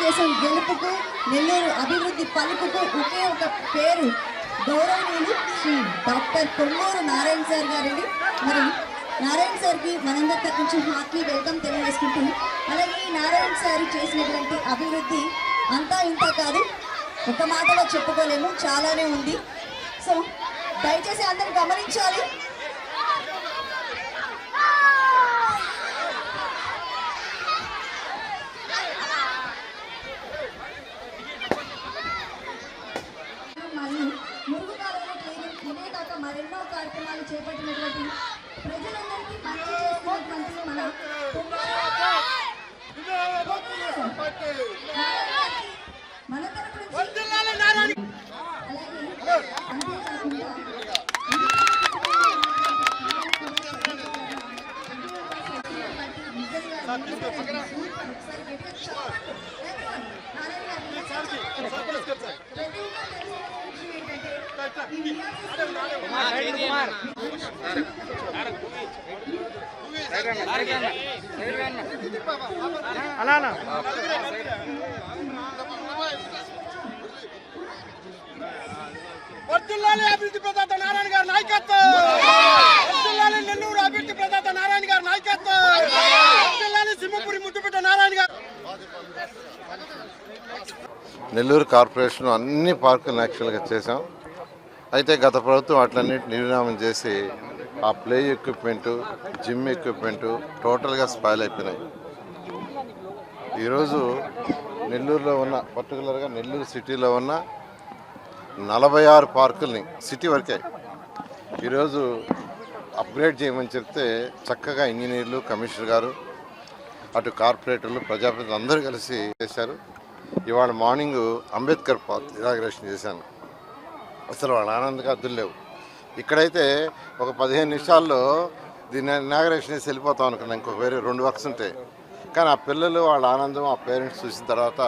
దేశం గెలుపుకు నెల్లూరు అభివృద్ధి పలుకుకు ఒకే ఒక పేరు గౌరవనీయులు శ్రీ డాక్టర్ కొమ్మూరు నారాయణ సార్ గారండి. మరి నారాయణ సార్కి మనందరి తరఫు నుంచి హార్ట్లీ వెల్కమ్ తెలియజేసుకుంటూ, అలాగే నారాయణ సార్ చేసినటువంటి అభివృద్ధి అంతా ఇంత కాదు, ఒక మాటలో చెప్పుకోలేము, చాలానే ఉంది. సో దయచేసి అందరూ గమనించాలి. మరియు మురుగు కాలంలో క్లీనింగ్ ఇదే కాక మరెన్నో కార్యక్రమాలు చేపట్టినటువంటి ప్రజలందరికీ మంచి చేస్తున్నటువంటి మన మన తరపు నుంచి అలాగే వర్ధిల్లాలి అభివృద్ధి ప్రదాత నారాయణ గారి నాయకత్వం, వర్ధిల్లాలి నెల్లూరు అభివృద్ధి ప్రదాత నారాయణ గారి నాయకత్వం, వర్ధిల్లాలి సింహపురి ముద్దుబిడ్డ నారాయణ గారు. నెల్లూరు కార్పొరేషన్ అన్ని పార్కులను యాక్చువల్గా చేశాం. అయితే గత ప్రభుత్వం వాటిలన్నింటి నిర్నామం చేసి ఆ ప్లే ఎక్విప్మెంటు, జిమ్ ఎక్విప్మెంటు టోటల్గా స్పాయిల్ అయిపోయినాయి. ఈరోజు నెల్లూరులో ఉన్న, పర్టికులర్గా నెల్లూరు సిటీలో ఉన్న 46 పార్కుల్ని సిటీ వరకే ఈరోజు అప్గ్రేడ్ చేయమని చెప్తే చక్కగా ఇంజనీర్లు, కమిషనర్ గారు, అటు కార్పొరేటర్లు, ప్రజాప్రతినిధులు అందరూ కలిసి చేశారు. ఇవాళ మార్నింగ్ అంబేద్కర్ పార్క్ ఇనాగ్రేషన్ చేశాను. అసలు వాళ్ళ ఆనందంగా అద్దులు లేవు. ఇక్కడైతే ఒక 15 నిమిషాల్లో దీన్ని ఇనాగ్రేషన్ చేసి వెళ్ళిపోతాం అనుకున్నాను. ఇంకొక వేరే 2 వర్క్స్ ఉంటాయి. కానీ ఆ పిల్లలు వాళ్ళ ఆనందం, ఆ పేరెంట్స్ చూసిన తర్వాత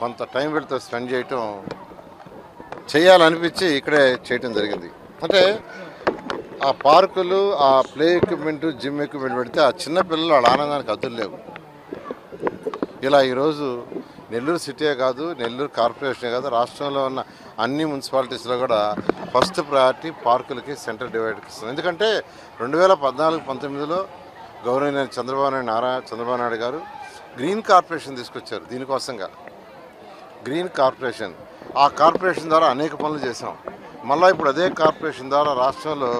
కొంత టైం వీళ్ళతో స్పెండ్ చేయటం చేయాలనిపించి ఇక్కడే చేయటం జరిగింది. అంటే ఆ పార్కులు, ఆ ప్లే ఎక్విప్మెంట్, జిమ్ ఎక్విప్మెంట్ పెడితే ఆ చిన్నపిల్లలు వాళ్ళ ఆనందానికి అద్దులు లేవు. ఇలా ఈరోజు నెల్లూరు సిటీయే కాదు, నెల్లూరు కార్పొరేషనే కాదు, రాష్ట్రంలో ఉన్న అన్ని మున్సిపాలిటీస్లో కూడా ఫస్ట్ ప్రయారిటీ పార్కులకి సెంటర్ డివైడ్కి ఇస్తుంది. ఎందుకంటే 2014-19లో గౌరవనీయ చంద్రబాబు నాయుడు గారు గ్రీన్ కార్పొరేషన్ తీసుకొచ్చారు. దీనికోసంగా గ్రీన్ కార్పొరేషన్, ఆ కార్పొరేషన్ ద్వారా అనేక పనులు చేసాం. మళ్ళీ ఇప్పుడు అదే కార్పొరేషన్ ద్వారా రాష్ట్రంలో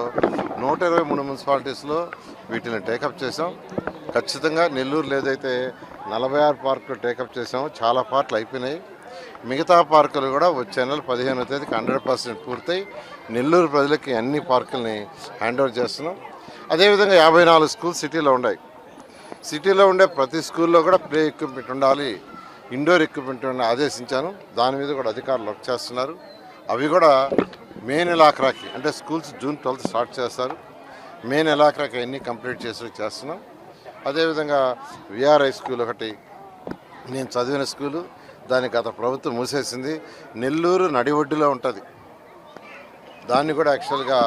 123 మున్సిపాలిటీస్లో వీటిని టేకప్ చేసాం. ఖచ్చితంగా నెల్లూరులో ఏదైతే 46 పార్కులు టేకప్ చేసామో చాలా పార్కులు అయిపోయినాయి. మిగతా పార్కులు కూడా వచ్చే నెల 15వ తేదీకి 100% పూర్తయి నెల్లూరు ప్రజలకి అన్ని పార్కుల్ని హ్యాండ్ ఓవర్ చేస్తున్నాం. అదేవిధంగా 54 స్కూల్స్ సిటీలో ఉన్నాయి. సిటీలో ఉండే ప్రతి స్కూల్లో కూడా ప్లే ఎక్విప్మెంట్ ఉండాలి, ఇండోర్ ఎక్విప్మెంట్ ఆదేశించాను. దాని మీద కూడా అధికారులు వర్క్ చేస్తున్నారు. అవి కూడా మే నెలాఖరాకి, అంటే స్కూల్స్ June 12 స్టార్ట్ చేస్తారు. మే నెలాఖరాకి అన్నీ కంప్లీట్ చేస్తున్నాం. అదేవిధంగా విఆర్ఐ స్కూల్ ఒకటి నేను చదివిన స్కూలు, దాన్ని గత ప్రభుత్వం మూసేసింది. నెల్లూరు నడిఒడ్డులో ఉంటుంది. దాన్ని కూడా యాక్చువల్గా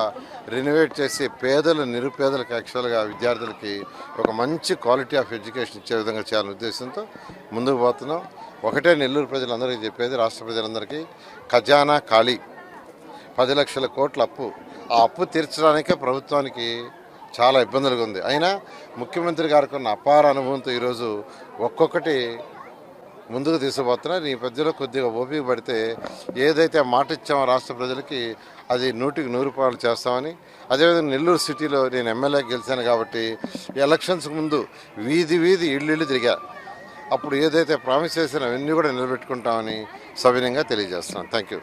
రెనోవేట్ చేసి పేదలు నిరుపేదలకు యాక్చువల్గా విద్యార్థులకి ఒక మంచి క్వాలిటీ ఆఫ్ ఎడ్యుకేషన్ ఇచ్చే విధంగా చేయాలనే ఉద్దేశంతో ముందుకు పోతున్నాం. ఒకటే నెల్లూరు ప్రజలందరికీ చెప్పేది, రాష్ట్ర ప్రజలందరికీ, ఖజానా ఖాళీ, 10 లక్షల కోట్ల అప్పు. ఆ అప్పు తీర్చడానికే ప్రభుత్వానికి చాలా ఇబ్బందులుగా ఉంది. అయినా ముఖ్యమంత్రి గారికి ఉన్న అపార అనుభవంతో ఈరోజు ఒక్కొక్కటి ముందుకు తీసుకుపోతున్నారు. ఈ మధ్యలో కొద్దిగా ఓపిక పడితే ఏదైతే మాట ఇచ్చామో రాష్ట్ర ప్రజలకి అది 100కి 100 చేస్తామని, అదేవిధంగా నెల్లూరు సిటీలో నేను ఎమ్మెల్యే గెలిచాను కాబట్టి ఎలక్షన్స్కి ముందు వీధి వీధి ఇళ్ళు తిరిగా. అప్పుడు ఏదైతే ప్రామిస్ చేసినా అవన్నీ కూడా నిలబెట్టుకుంటామని సవినయంగా తెలియజేస్తున్నాను. Thank you.